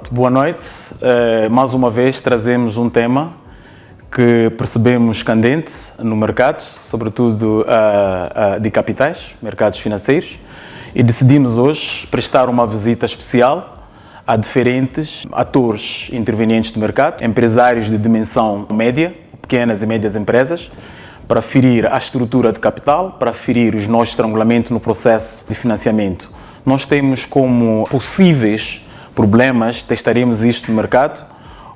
Pronto, boa noite. Mais uma vez trazemos um tema que percebemos candente no mercado, sobretudo de capitais, mercados financeiros, e decidimos hoje prestar uma visita especial a diferentes atores intervenientes do mercado, empresários de dimensão média, pequenas e médias empresas, para aferir a estrutura de capital, para aferir os nós de estrangulamento no processo de financiamento. Nós temos como possíveis problemas, testaremos isto no mercado,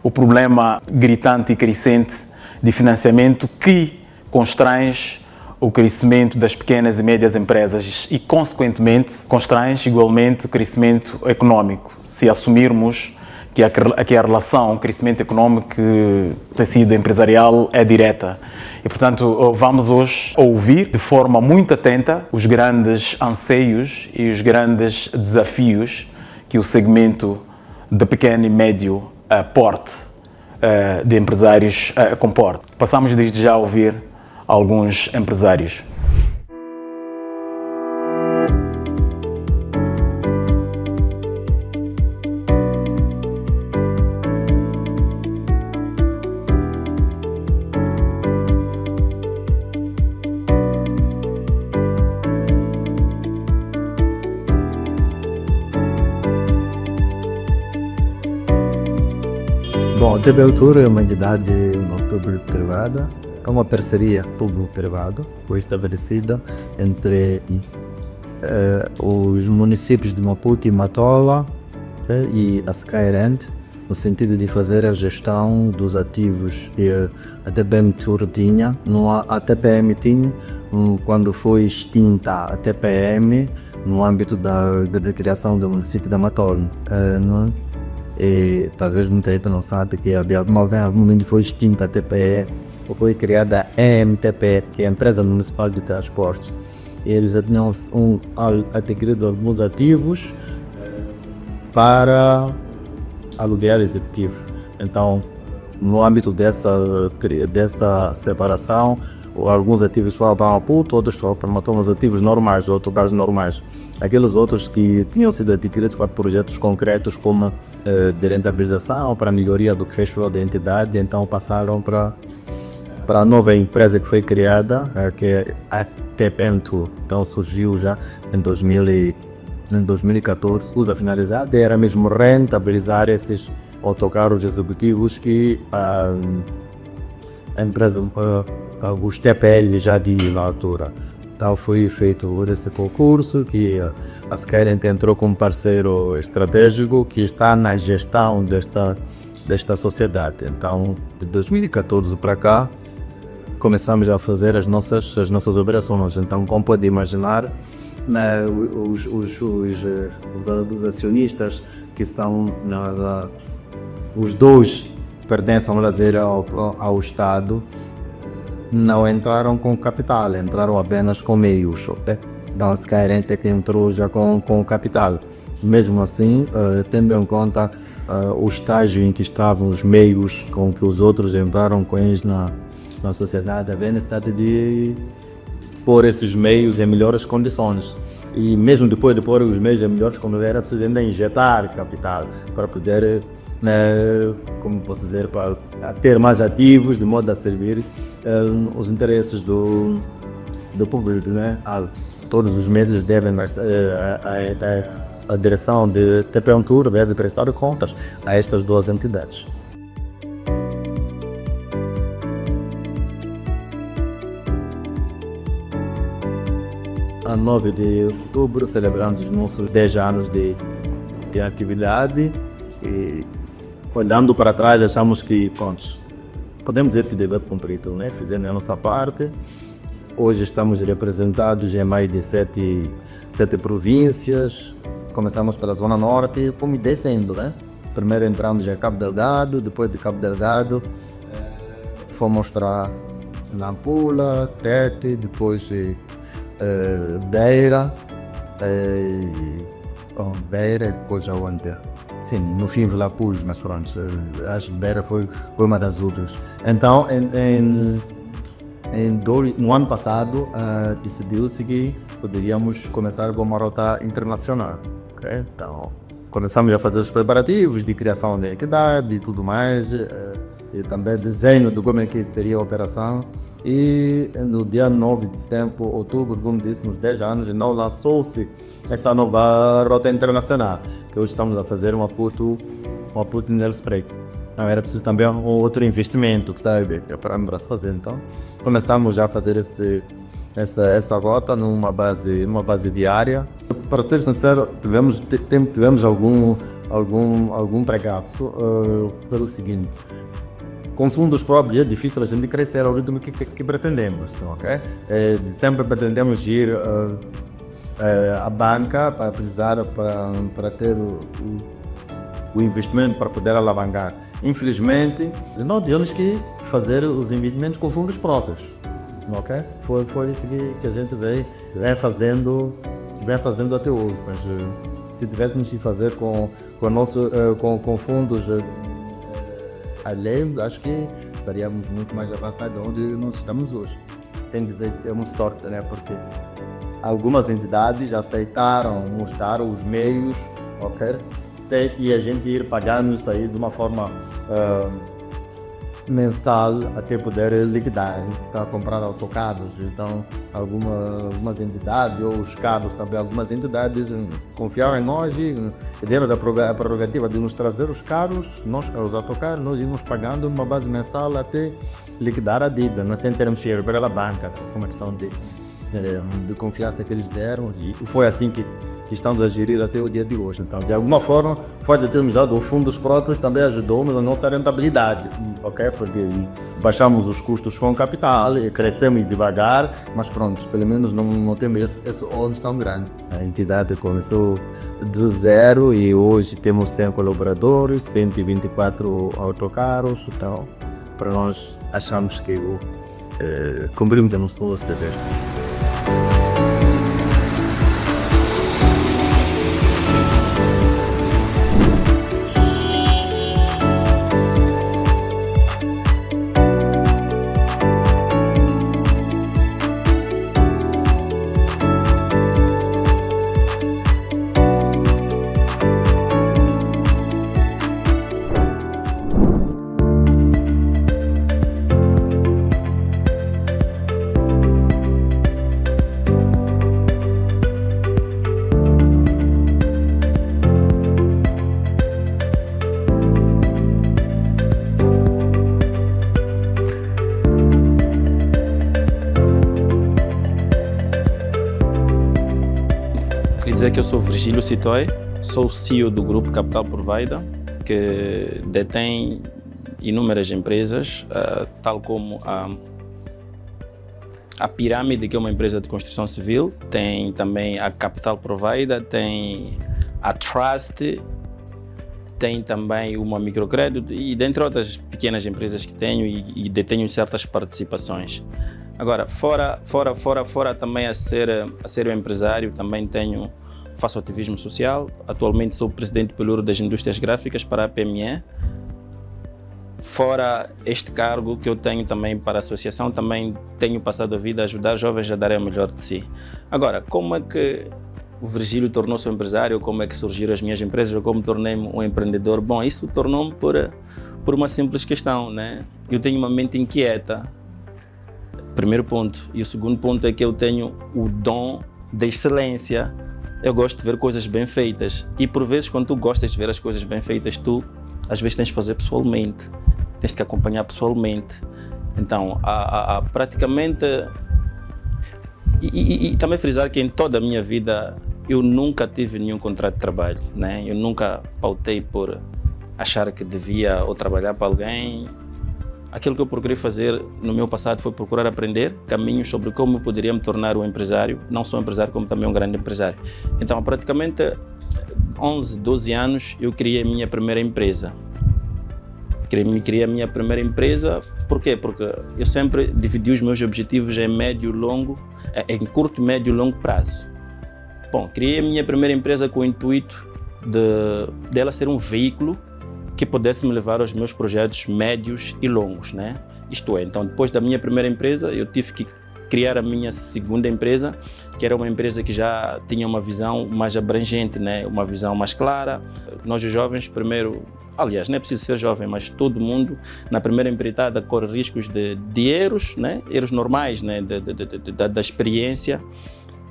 o problema gritante e crescente de financiamento que constrange o crescimento das pequenas e médias empresas e, consequentemente, constrange igualmente o crescimento econômico, se assumirmos que a relação crescimento econômico e tecido empresarial é direta. E, portanto, vamos hoje ouvir de forma muito atenta os grandes anseios e os grandes desafios que o segmento de pequeno e médio porte de empresários comporta. Passamos desde já a ouvir alguns empresários. Bom, a TBAltura é uma entidade público-privada, é uma parceria público-privada, foi estabelecida entre os municípios de Maputo e Matola e a Skyrent, no sentido de fazer a gestão dos ativos que a TBAltura tinha. A TPM tinha, quando foi extinta a TPM, no âmbito da criação do município da Matola. E talvez muita gente não sabe que quando foi extinta a TPE, foi criada a EMTP, que é a Empresa Municipal de Transportes. Eles tinham adquirido alguns ativos para aluguel executivo. Então, no âmbito desta separação, alguns ativos foram para Maputo, outros foram para Matola, os ativos normais, autocarros normais. Aqueles outros que tinham sido adquiridos para projetos concretos como de rentabilização, para a melhoria do cash flow da entidade, então passaram para a nova empresa que foi criada, que é a TPAltura. Então surgiu já em 2014, usa finalizada, era mesmo rentabilizar esses autocarros executivos que a empresa, os TPL já tinham na altura. Então foi feito esse concurso que a Skyrent entrou como parceiro estratégico que está na gestão desta sociedade. Então, de 2014 para cá, começamos a fazer as nossas operações. Então, como pode imaginar, os acionistas que são os dois pertencem, vamos dizer, ao Estado, não entraram com capital, entraram apenas com meios. Então a Skyrent é que entrou já com capital. Mesmo assim, tendo em conta o estágio em que estavam os meios com que os outros entraram com eles na sociedade, havia necessidade de pôr esses meios em melhores condições. E mesmo depois de pôr os meios em melhores condições, era preciso ainda injetar capital para poder, como posso dizer, para ter mais ativos, de modo a servir os interesses do público, né? Todos os meses devem a direção de TPAltura deve prestar contas a estas duas entidades. A 9 de outubro celebramos os nossos 10 anos de atividade e, olhando para trás, achamos que, podemos dizer que devemos cumprir tudo, né? Fizemos a nossa parte. Hoje estamos representados em mais de 7 províncias. Começamos pela Zona Norte e fomos descendo, né? Primeiro entramos em Cabo Delgado, depois de Cabo Delgado fomos para Nampula, Tete, depois Beira, Beira, depois aonde? Sim, no fim de Lapuz, mas pronto, acho que Beira foi uma das outras. Então, no ano passado, decidiu-se que poderíamos começar com uma rota internacional. Okay? Então, começamos a fazer os preparativos de criação da equidade e tudo mais, e também desenho de como é que seria a operação. E no dia 9 de setembro, outubro, como disse, nos 10 anos, não lançou-se essa nova rota internacional, que hoje estamos a fazer uma Maputo Nelspruit. Não, era preciso também um outro investimento que está para se fazer. Então, começamos já a fazer essa rota numa base diária. Para ser sincero, tivemos algum pregaço pelo seguinte: com fundos próprios é difícil a gente crescer ao ritmo que pretendemos, ok? Sempre pretendemos ir à banca para precisar para ter o investimento para poder alavancar. Infelizmente, nós temos que fazer os investimentos com fundos próprios, ok? Foi isso que a gente vem fazendo até hoje, mas se tivéssemos que fazer com fundos alheios, acho que estaríamos muito mais avançados onde nós estamos hoje. Tem que dizer que temos sorte, né? Porque algumas entidades aceitaram nos dar os meios, ok? E a gente ir pagando isso aí de uma forma mensal até poder liquidar, para comprar autocarros. Então, algumas entidades, ou os carros também, algumas entidades confiaram em nós e demos a prerrogativa de nos trazer os carros, os autocarros, nós íamos pagando uma base mensal até liquidar a dívida, não sem termos que ir para a banca. Foi uma questão de confiança que eles deram e foi assim que estamos a gerir até o dia de hoje. Então, de alguma forma, o fato de termos usado os fundos próprios também ajudou-nos na nossa rentabilidade, ok? Porque baixamos os custos com o capital, crescemos devagar, mas pronto, pelo menos não temos esse ônus tão grande. A entidade começou do zero e hoje temos 100 colaboradores, 124 autocarros, então, para nós achamos que cumprimos a nosso dever. Queria dizer que eu sou Virgílio Citoy, sou o CEO do Grupo Capital Provider, que detém inúmeras empresas, tal como a Pirâmide, que é uma empresa de construção civil, tem também a Capital Provider, tem a Trust, tem também uma Microcrédito e dentre outras pequenas empresas que tenho e detenho certas participações. Agora, fora também a ser um empresário, também faço ativismo social. Atualmente sou presidente pelouro das indústrias gráficas para a PME. Fora este cargo que eu tenho também para a associação, também tenho passado a vida a ajudar jovens a darem o melhor de si. Agora, como é que o Virgílio tornou-se um empresário, como é que surgiram as minhas empresas, ou como tornei-me um empreendedor? Bom, isso tornou-me por uma simples questão, né? Eu tenho uma mente inquieta. Primeiro ponto. E o segundo ponto é que eu tenho o dom da excelência. Eu gosto de ver coisas bem feitas. E por vezes, quando tu gostas de ver as coisas bem feitas, tu às vezes tens de fazer pessoalmente. Tens de acompanhar pessoalmente. Então, praticamente... E também frisar que em toda a minha vida eu nunca tive nenhum contrato de trabalho, né? Eu nunca pautei por achar que devia ou trabalhar para alguém. Aquilo que eu procurei fazer no meu passado foi procurar aprender caminhos sobre como eu poderia me tornar um empresário, não só um empresário, como também um grande empresário. Então, há praticamente 11, 12 anos, eu criei a minha primeira empresa. Criei a minha primeira empresa, por quê? Porque eu sempre dividi os meus objetivos em curto, médio e longo prazo. Bom, criei a minha primeira empresa com o intuito dela ser um veículo que pudesse me levar aos meus projetos médios e longos, né? Isto é, então depois da minha primeira empresa eu tive que criar a minha segunda empresa, que era uma empresa que já tinha uma visão mais abrangente, né? Uma visão mais clara. Nós os jovens, primeiro, aliás, não é preciso ser jovem, mas todo mundo, na primeira empreitada, corre riscos de erros, né? Erros normais, né? Da experiência.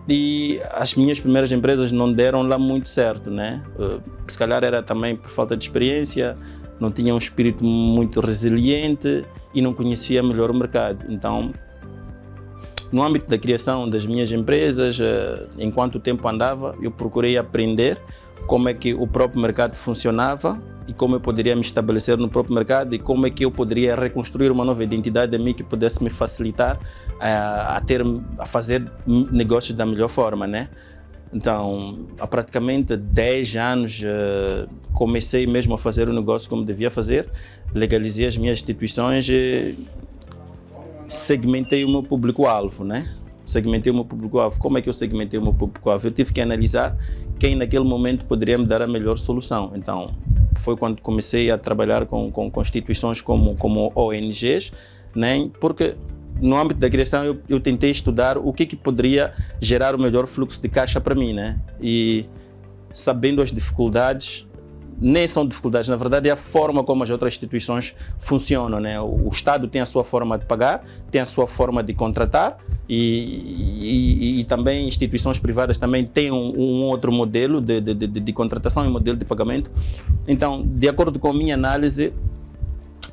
E as minhas primeiras empresas não deram lá muito certo, né? Se calhar era também por falta de experiência, não tinha um espírito muito resiliente e não conhecia melhor o mercado. Então, no âmbito da criação das minhas empresas, enquanto o tempo andava, eu procurei aprender como é que o próprio mercado funcionava e como eu poderia me estabelecer no próprio mercado e como é que eu poderia reconstruir uma nova identidade a mim que pudesse me facilitar a fazer negócios da melhor forma, né? Então, há praticamente 10 anos comecei mesmo a fazer o negócio como devia fazer, legalizei as minhas instituições e segmentei o meu público-alvo, né? Segmentei o meu público-alvo. Como é que eu segmentei o meu público-alvo? Eu tive que analisar quem naquele momento poderia me dar a melhor solução. Então, foi quando comecei a trabalhar com instituições como ONGs, né? Porque no âmbito da criação eu tentei estudar o que poderia gerar o melhor fluxo de caixa para mim, né? E sabendo as dificuldades, nem são dificuldades, na verdade é a forma como as outras instituições funcionam, né? O Estado tem a sua forma de pagar, tem a sua forma de contratar e também instituições privadas também têm um outro modelo de contratação e modelo de pagamento. Então, de acordo com a minha análise,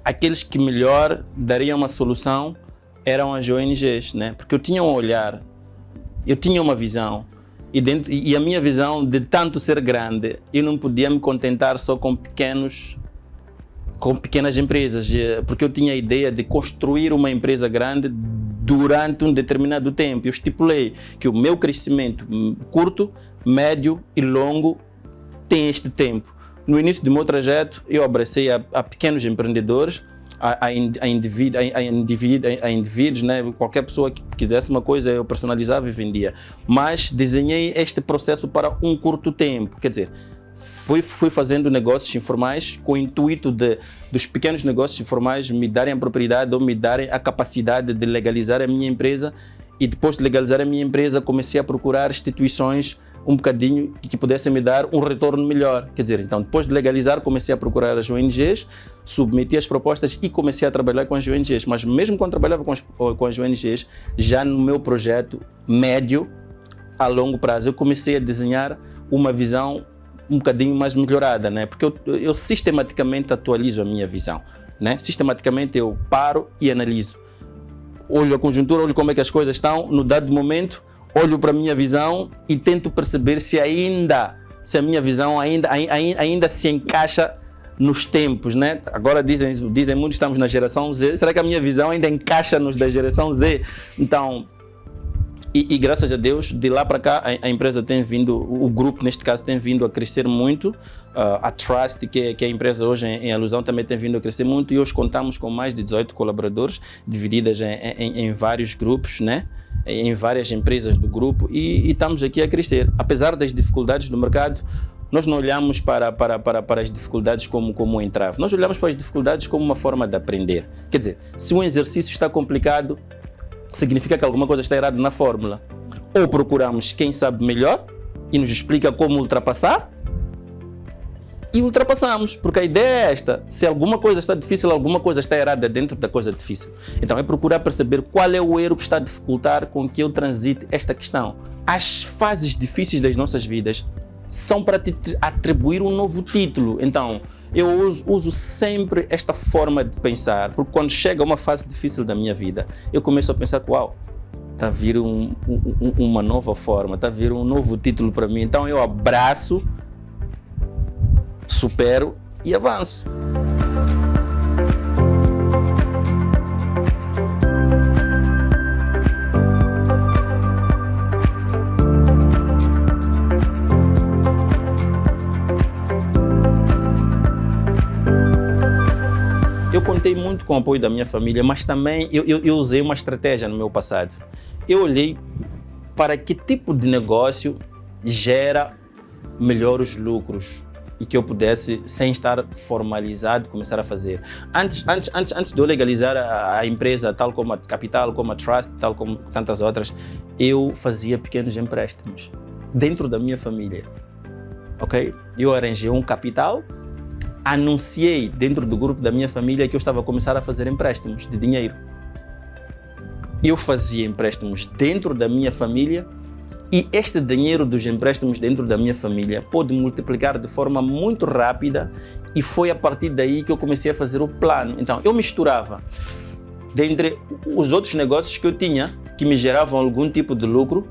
aqueles que melhor dariam uma solução eram as ONGs, né? Porque eu tinha um olhar, eu tinha uma visão. E a minha visão de tanto ser grande, eu não podia me contentar só com pequenas empresas, porque eu tinha a ideia de construir uma empresa grande durante um determinado tempo. Eu estipulei que o meu crescimento curto, médio e longo tem este tempo. No início do meu trajeto, eu abracei a pequenos empreendedores, a indivíduos, né? Qualquer pessoa que quisesse uma coisa eu personalizava e vendia, mas desenhei este processo para um curto tempo, quer dizer, fui fazendo negócios informais com o intuito dos pequenos negócios informais me darem a propriedade ou me darem a capacidade de legalizar a minha empresa, e depois de legalizar a minha empresa comecei a procurar instituições um bocadinho que pudessem me dar um retorno melhor. Quer dizer, então depois de legalizar comecei a procurar as ONGs, submeti as propostas e comecei a trabalhar com as ONGs. Mas mesmo quando trabalhava com as ONGs, já no meu projeto médio a longo prazo, eu comecei a desenhar uma visão um bocadinho mais melhorada, né? Porque eu sistematicamente atualizo a minha visão, né? Sistematicamente eu paro e analiso. Olho a conjuntura, olho como é que as coisas estão no dado momento, olho para a minha visão e tento perceber se a minha visão ainda se encaixa nos tempos, né? Agora dizem muitos, estamos na geração Z, será que a minha visão ainda encaixa nos da geração Z? Então, e graças a Deus, de lá para cá, a empresa tem vindo, o grupo neste caso tem vindo a crescer muito, a Trust, que é a empresa hoje em alusão, também tem vindo a crescer muito, e hoje contamos com mais de 18 colaboradores, divididas em vários grupos, né? Em várias empresas do grupo, e estamos aqui a crescer. Apesar das dificuldades do mercado, nós não olhamos para as dificuldades como um entrave, nós olhamos para as dificuldades como uma forma de aprender. Quer dizer, se um exercício está complicado, significa que alguma coisa está errada na fórmula. Ou procuramos quem sabe melhor e nos explica como ultrapassar, e ultrapassamos, porque a ideia é esta: se alguma coisa está difícil, alguma coisa está errada dentro da coisa difícil. Então é procurar perceber qual é o erro que está a dificultar com que eu transite esta questão. As fases difíceis das nossas vidas são para te atribuir um novo título. Então eu uso sempre esta forma de pensar, porque quando chega uma fase difícil da minha vida, eu começo a pensar: uau, está a vir uma nova forma, está a vir um novo título para mim. Então eu abraço, supero e avanço. Eu contei muito com o apoio da minha família, mas também eu usei uma estratégia no meu passado. Eu olhei para que tipo de negócio gera melhores lucros. e que eu pudesse, sem estar formalizado, começar a fazer. Antes de eu legalizar a empresa, tal como a Capital, como a Trust, tal como tantas outras, eu fazia pequenos empréstimos dentro da minha família. Ok? Eu arranjei um capital, anunciei dentro do grupo da minha família que eu estava a começar a fazer empréstimos de dinheiro. Eu fazia empréstimos dentro da minha família e este dinheiro dos empréstimos dentro da minha família pôde multiplicar de forma muito rápida e foi a partir daí que eu comecei a fazer o plano. Então, eu misturava dentre os outros negócios que eu tinha, que me geravam algum tipo de lucro,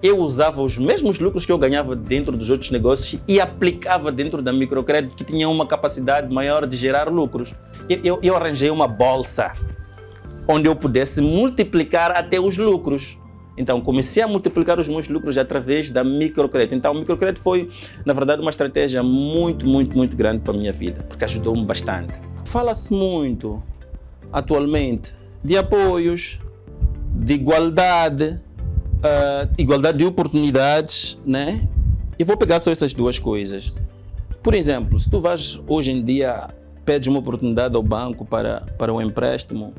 eu usava os mesmos lucros que eu ganhava dentro dos outros negócios e aplicava dentro da microcrédito, que tinha uma capacidade maior de gerar lucros. Eu arranjei uma bolsa onde eu pudesse multiplicar até os lucros. Então, comecei a multiplicar os meus lucros através da microcrédito. Então, o microcrédito foi, na verdade, uma estratégia muito grande para a minha vida, porque ajudou-me bastante. Fala-se muito, atualmente, de apoios, de igualdade de oportunidades, né? E vou pegar só essas duas coisas. Por exemplo, se tu vais hoje em dia, pedes uma oportunidade ao banco para um empréstimo,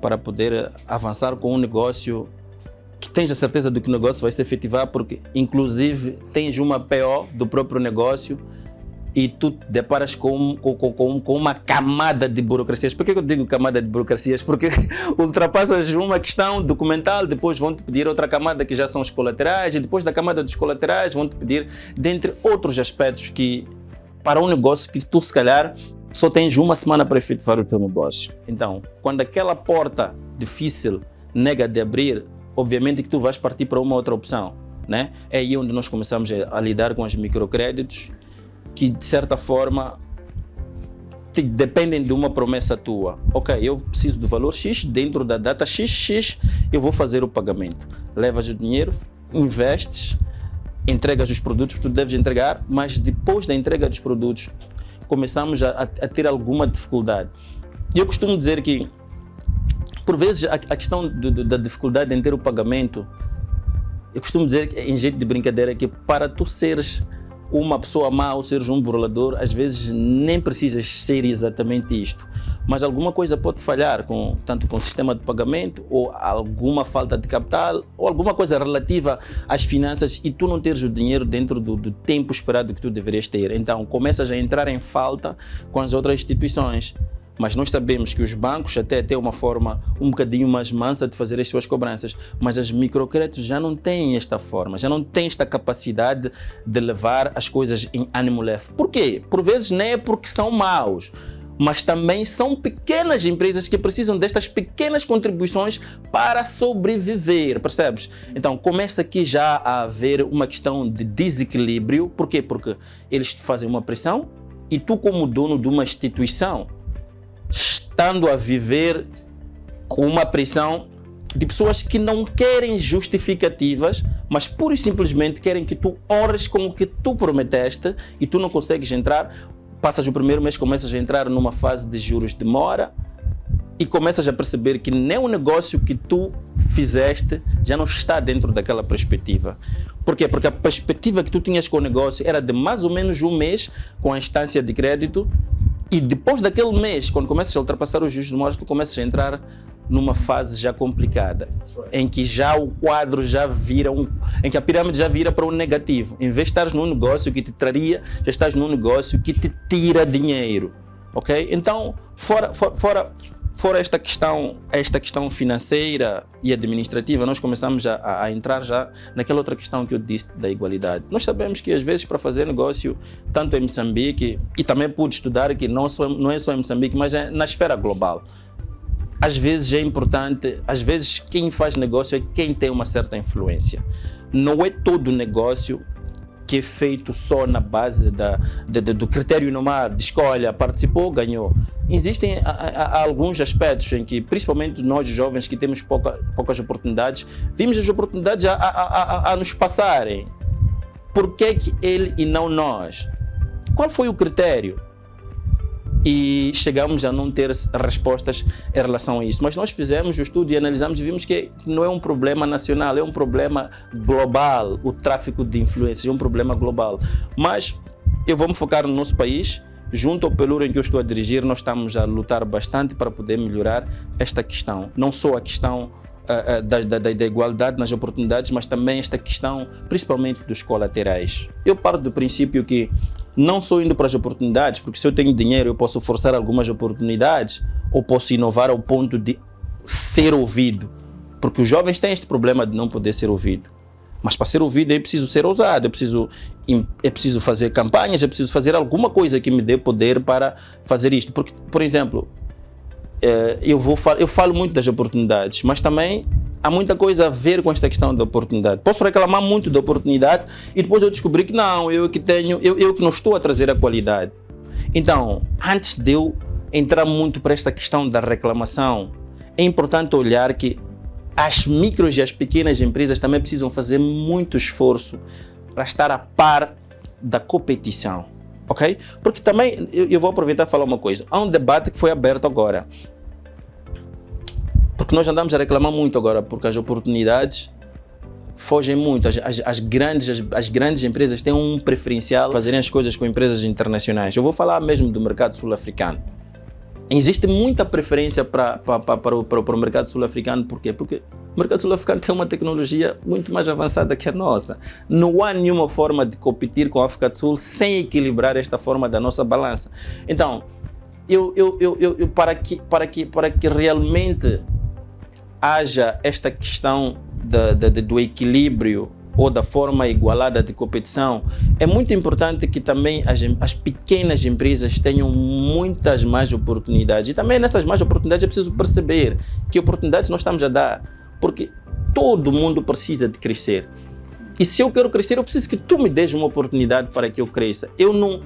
para poder avançar com um negócio, que tens a certeza de que o negócio vai se efetivar, porque inclusive tens uma PO do próprio negócio e tu te deparas com uma camada de burocracias. Por que eu digo camada de burocracias? Porque ultrapassas uma questão documental, depois vão te pedir outra camada que já são os colaterais, e depois da camada dos colaterais vão te pedir, dentre outros aspectos, que para um negócio que tu se calhar só tens uma semana para efetivar o teu negócio. Então, quando aquela porta difícil nega de abrir, obviamente que tu vais partir para uma outra opção, né? É aí onde nós começamos a lidar com os microcréditos, que de certa forma dependem de uma promessa tua. Ok, eu preciso do valor X, dentro da data XX eu vou fazer o pagamento. Levas o dinheiro, investes, entregas os produtos que tu deves entregar, mas depois da entrega dos produtos começamos a ter alguma dificuldade. E eu costumo dizer que, por vezes, a questão da dificuldade em ter o pagamento, eu costumo dizer, em jeito de brincadeira, que para tu seres uma pessoa má ou seres um burlador, às vezes nem precisas ser exatamente isto. Mas alguma coisa pode falhar, tanto com o sistema de pagamento, ou alguma falta de capital, ou alguma coisa relativa às finanças, e tu não teres o dinheiro dentro do tempo esperado que tu deverias ter. Então começas a entrar em falta com as outras instituições. Mas nós sabemos que os bancos até têm uma forma um bocadinho mais mansa de fazer as suas cobranças, mas as microcréditos já não têm esta forma, já não têm esta capacidade de levar as coisas em ânimo leve. Por quê? Por vezes não é porque são maus, mas também são pequenas empresas que precisam destas pequenas contribuições para sobreviver, percebes? Então começa aqui já a haver uma questão de desequilíbrio. Por quê? Porque eles te fazem uma pressão e tu, como dono de uma instituição, estando a viver com uma pressão de pessoas que não querem justificativas, mas pura e simplesmente querem que tu honres com o que tu prometeste, e tu não consegues entrar, passas o primeiro mês, começas a entrar numa fase de juros de mora e começas a perceber que nem o negócio que tu fizeste já não está dentro daquela perspectiva. Por quê? Porque a perspectiva que tu tinhas com o negócio era de mais ou menos um mês com a instância de crédito. E depois daquele mês, quando começas a ultrapassar os juros de mora, tu começas a entrar numa fase já complicada, em que já o quadro já vira em que a pirâmide já vira para um negativo. Em vez de estares num negócio que te traria, já estás num negócio que te tira dinheiro, ok? Então, fora esta questão financeira e administrativa, nós começamos a entrar já naquela outra questão que eu disse da igualdade. Nós sabemos que às vezes para fazer negócio, tanto em Moçambique, e também pude estudar que não é só em Moçambique, mas é na esfera global. Às vezes é importante, às vezes quem faz negócio é quem tem uma certa influência. Não é todo negócio que é feito só na base do critério normal de escolha, participou, ganhou. Existem alguns aspectos em que, principalmente nós jovens que temos poucas oportunidades, vimos as oportunidades a nos passarem. Por que ele e não nós? Qual foi o critério? E chegamos a não ter respostas em relação a isso. Mas nós fizemos o estudo e analisamos e vimos que não é um problema nacional, é um problema global. O tráfico de influências é um problema global. Mas eu vou me focar no nosso país. Junto ao Pelouro em que eu estou a dirigir, nós estamos a lutar bastante para poder melhorar esta questão. Não só a questão da igualdade nas oportunidades, mas também esta questão, principalmente dos colaterais. Eu parto do princípio que não só indo para as oportunidades, porque se eu tenho dinheiro eu posso forçar algumas oportunidades ou posso inovar ao ponto de ser ouvido, porque os jovens têm este problema de não poder ser ouvido. Mas para ser ouvido é preciso ser ousado, é preciso fazer campanhas, é preciso fazer alguma coisa que me dê poder para fazer isto. Porque, por exemplo, eu falo muito das oportunidades, mas também há muita coisa a ver com esta questão da oportunidade. Posso reclamar muito da oportunidade e depois eu descobri que não, eu que não estou a trazer a qualidade. Então, antes de eu entrar muito para esta questão da reclamação, é importante olhar que as micros e as pequenas empresas também precisam fazer muito esforço para estar a par da competição, ok? Porque também, eu vou aproveitar e falar uma coisa, há um debate que foi aberto agora, porque nós andamos a reclamar muito agora, porque as oportunidades fogem muito, as grandes empresas têm um preferencial fazerem as coisas com empresas internacionais. Eu vou falar mesmo do mercado sul-africano. Existe muita preferência para o mercado sul-africano, por quê? Porque o mercado sul-africano tem uma tecnologia muito mais avançada que a nossa. Não há nenhuma forma de competir com a África do Sul sem equilibrar esta forma da nossa balança. Então, para que realmente haja esta questão do equilíbrio ou da forma igualada de competição, é muito importante que também as pequenas empresas tenham muitas mais oportunidades. E também nessas mais oportunidades é preciso perceber que oportunidades nós estamos a dar, porque todo mundo precisa de crescer. E se eu quero crescer, eu preciso que tu me dês uma oportunidade para que eu cresça. Eu não,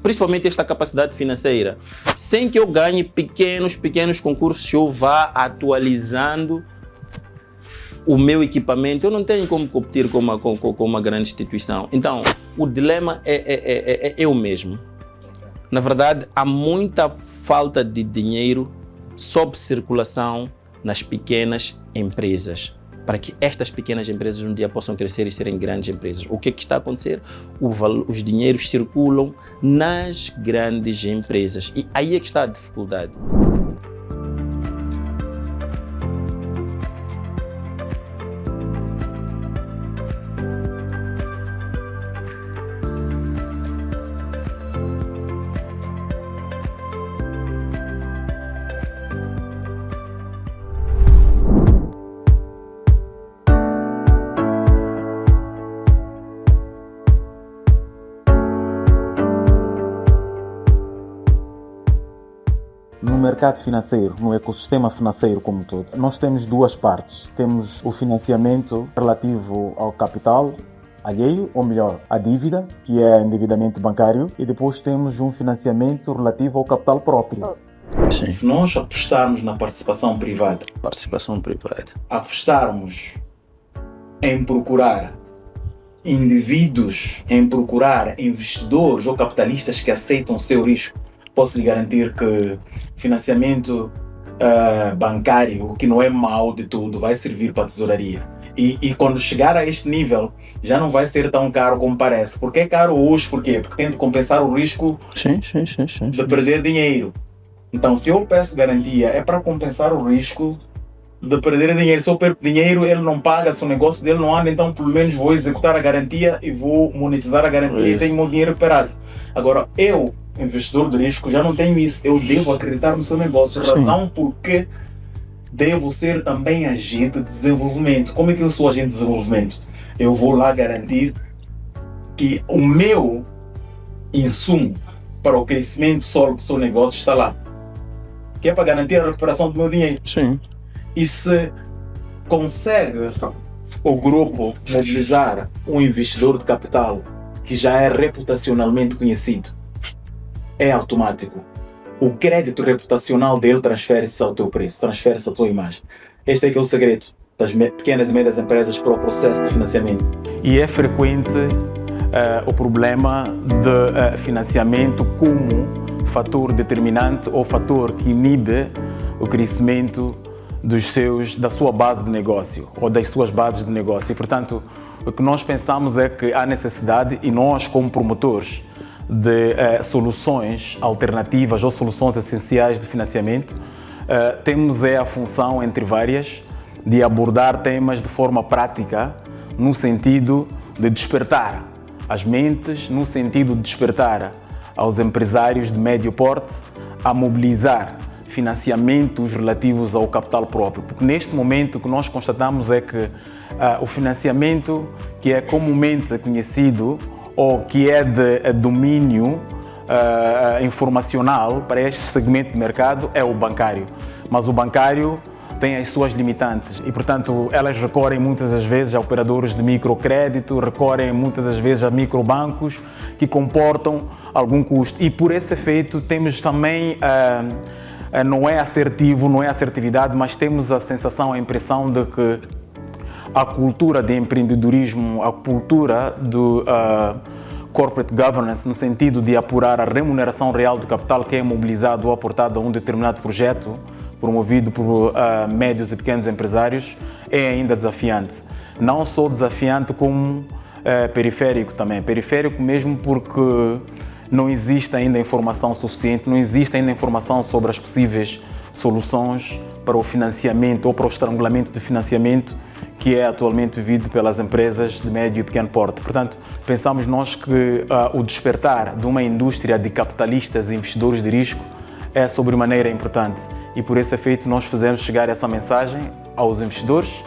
principalmente esta capacidade financeira, sem que eu ganhe pequenos concursos, eu vá atualizando o meu equipamento, eu não tenho como competir com uma grande instituição. Então, o dilema é o mesmo. Na verdade, há muita falta de dinheiro sob circulação nas pequenas empresas, para que estas pequenas empresas um dia possam crescer e serem grandes empresas. O que está a acontecer? Os dinheiros circulam nas grandes empresas. E aí é que está a dificuldade. No mercado financeiro, no ecossistema financeiro como um todo, nós temos duas partes. Temos o financiamento relativo ao capital alheio, ou melhor, a dívida, que é endividamento bancário, e depois temos um financiamento relativo ao capital próprio. Sim. Se nós apostarmos na participação privada, apostarmos em procurar indivíduos, em procurar investidores ou capitalistas que aceitam o seu risco, posso lhe garantir que financiamento bancário, que não é mau de tudo, vai servir para a tesouraria. E quando chegar a este nível, já não vai ser tão caro como parece. Porque é caro hoje, por quê? Porque tem de compensar o risco de perder dinheiro. Então, se eu peço garantia, é para compensar o risco de perder dinheiro. Se eu perco dinheiro, ele não paga, se o negócio dele não anda, então pelo menos vou executar a garantia e vou monetizar a garantia e tenho o meu dinheiro recuperado. Agora, eu, investidor de risco, já não tenho isso. Eu devo acreditar no seu negócio. Razão porque devo ser também agente de desenvolvimento. Como é que eu sou agente de desenvolvimento? Eu vou lá garantir que o meu insumo para o crescimento solo do seu negócio está lá. Que é para garantir a recuperação do meu dinheiro. Sim. E se consegue o grupo mobilizar um investidor de capital que já é reputacionalmente conhecido, é automático. O crédito reputacional dele transfere-se ao teu preço, transfere-se à tua imagem. Este é que é o segredo das pequenas e médias empresas para o processo de financiamento. E é frequente o problema de financiamento como fator determinante ou fator que inibe o crescimento da sua base de negócio ou das suas bases de negócio. E, portanto, o que nós pensamos é que há necessidade, e nós como promotores de soluções alternativas ou soluções essenciais de financiamento, temos a função, entre várias, de abordar temas de forma prática, no sentido de despertar as mentes, no sentido de despertar aos empresários de médio porte a mobilizar financiamentos relativos ao capital próprio. Porque neste momento o que nós constatamos é que o financiamento que é comumente conhecido ou que é de domínio informacional para este segmento de mercado é o bancário. Mas o bancário tem as suas limitantes e, portanto, elas recorrem muitas das vezes a operadores de microcrédito, recorrem muitas das vezes a microbancos que comportam algum custo. E por esse efeito temos também, não é assertivo, não é assertividade, mas temos a sensação, a impressão de que a cultura de empreendedorismo, a cultura do corporate governance, no sentido de apurar a remuneração real do capital que é mobilizado ou aportado a um determinado projeto, promovido por médios e pequenos empresários, é ainda desafiante. Não só desafiante, como periférico também. Periférico mesmo porque não existe ainda informação suficiente, não existe ainda informação sobre as possíveis soluções para o financiamento ou para o estrangulamento de financiamento que é atualmente vivido pelas empresas de médio e pequeno porte. Portanto, pensamos nós que o despertar de uma indústria de capitalistas e investidores de risco é sobremaneira importante. E por esse efeito nós fizemos chegar essa mensagem aos investidores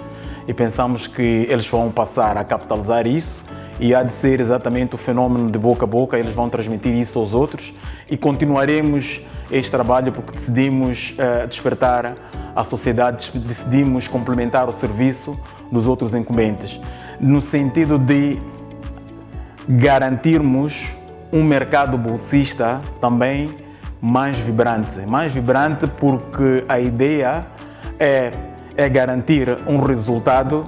e pensamos que eles vão passar a capitalizar isso e há de ser exatamente o fenómeno de boca a boca, eles vão transmitir isso aos outros e continuaremos este trabalho porque decidimos despertar a sociedade, decidimos complementar o serviço dos outros incumbentes, no sentido de garantirmos um mercado bolsista também mais vibrante porque a ideia é garantir um resultado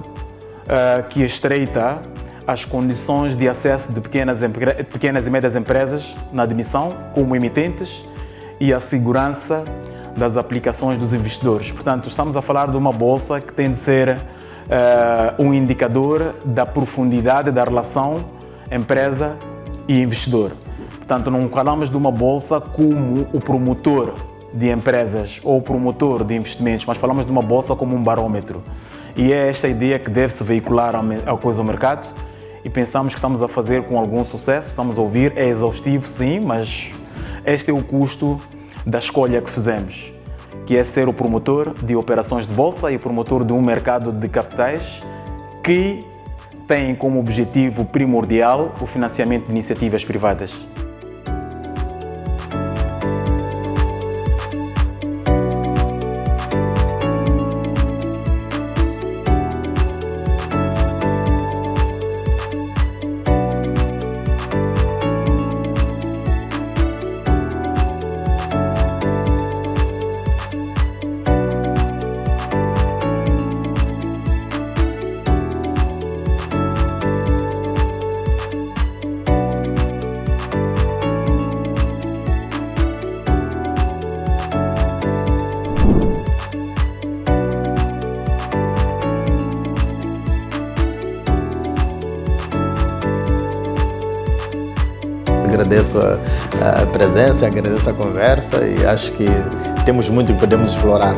que estreita as condições de acesso de pequenas e médias empresas na admissão como emitentes e a segurança das aplicações dos investidores. Portanto, estamos a falar de uma bolsa que tem de ser um indicador da profundidade da relação empresa e investidor. Portanto, não falamos de uma bolsa como o promotor de empresas ou o promotor de investimentos, mas falamos de uma bolsa como um barômetro. E é esta ideia que deve-se veicular ao mercado e pensamos que estamos a fazer com algum sucesso, estamos a ouvir, é exaustivo sim, mas este é o custo da escolha que fizemos, que é ser o promotor de operações de bolsa e o promotor de um mercado de capitais que tem como objetivo primordial o financiamento de iniciativas privadas. Agradeço a presença, agradeço a conversa e acho que temos muito que podemos explorar.